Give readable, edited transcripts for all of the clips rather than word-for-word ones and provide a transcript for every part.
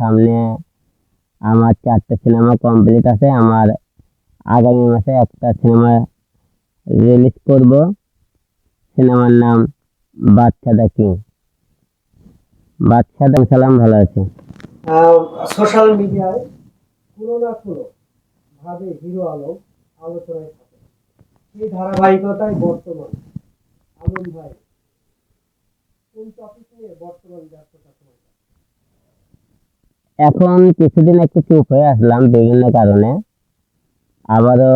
সামনে আমার 4টে cinema complete আছে। আমার আগামী মাসে একটা সিনেমা রিলিজ করব। সিনেমার নাম Badshah the king. Badshah the সালাম ভালো আছে। সোশ্যাল মিডিয়ায় কোনো না কোনো ভাবে হিরো আলম আলোচনায় থাকে। সেই ধারাবাহিকতায় বর্তমান আলম ভাই কোন টপিক নিয়ে বর্তমান ব্যস্ততা সময় কাটাচ্ছেন? এখন কিছুদিন একটু চুপ হয়ে আসলাম বিভিন্ন কারণে। আবারও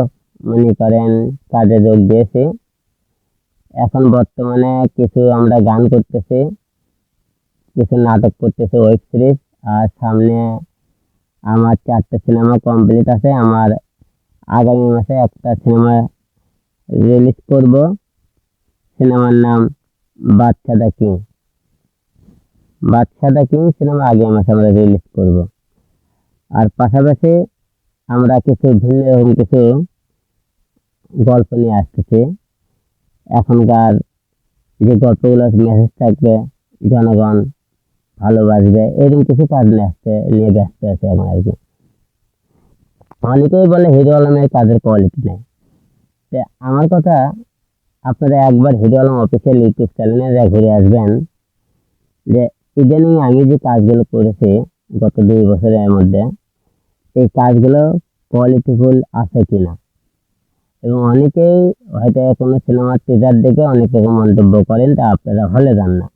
মনে করেন কাজে যোগ দিয়েছি। এখন বর্তমানে কিছু আমরা গান করতেছি, কিছু নাটক করতেছি, ওয়েব সিরিজ। আর সামনে আমার 4টে সিনেমা কমপ্লিট আছে। আমার আগামী মাসে একটা সিনেমা রিলিজ করব। সিনেমার নাম Badshah the king. Badshah the king cinema আগামী মাসে আমরা রিলিজ করব। আর পাশাপাশি আমরা কিছু ভিন্ন রকম কিছু গল্প নিয়ে আসতেছি। এখনকার যে গল্পগুলো মেসেজ থাকবে, জনগণ ভালোবাসবে, এরকম কিছু কাজ নিয়ে ব্যস্ত আছে এখন আর কি। অনেকেই বলে হিরো আলমের কাজের কোয়ালিটি নেই। তো আমার কথা, আপনারা একবার হিরো আলম অফিসিয়াল ইউটিউব চ্যানেলে ঘুরে আসবেন যে ইদানিং আমি যে কাজগুলো করেছি গত 2 বছরের মধ্যে, এই কাজগুলো কোয়ালিটিফুল আছে কিনা। এবং অনেকেই হয়তো কোনো সিনেমার টিজার দেখে অনেক রকম মন্তব্য করেন, তা আপনারা হলে যান না।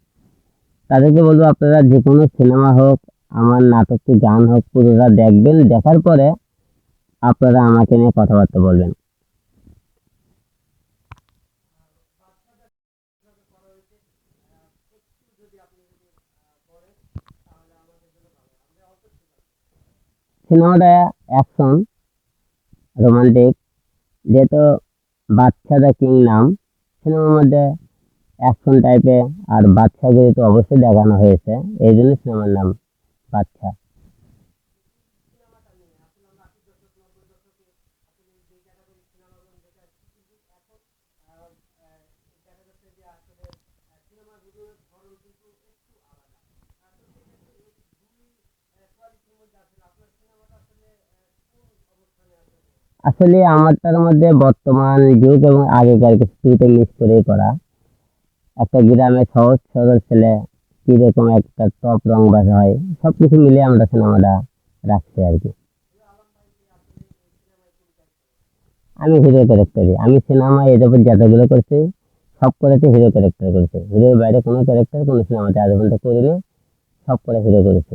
তাদেরকে বলবো আপনারা যে কোনো সিনেমা হোক, আমার নাটক কি গান হোক, পুরোটা দেখবেন। দেখার পরে আপনারা আমাকে নিয়ে কথাবার্তা বলবেন। সিনেমাটা অ্যাকশন, রোমান্টিক। যেহেতু বাদশা দ্য কিং নাম, সিনেমার মধ্যে অ্যাকশন টাইপের আর বাদশাগিরি তো অবশ্যই দেখানো হয়েছে, এই জন্য সিনেমার নাম বাদশা। আসলে আমারটার মধ্যে বর্তমান যুগ এবং আগেকার কিছু দুটো মিক্স করেই করা। একটা গ্রামে সহজ সরল ছেলে কিরকম একটা টপ রংবাজ হয়, সবকিছু মিলিয়ে আমরা সিনেমাটা রাখছি আর কি। আমি হিরো ক্যারেক্টারই। আমি সিনেমায় এই যাবত যতগুলো করছি সব করেছি হিরো ক্যারেক্টার করেছি। হিরোর বাইরে কোনো ক্যারেক্টার কোনো সিনেমাতে আজ পর্যন্ত করিনি, সব করে হিরো করেছি।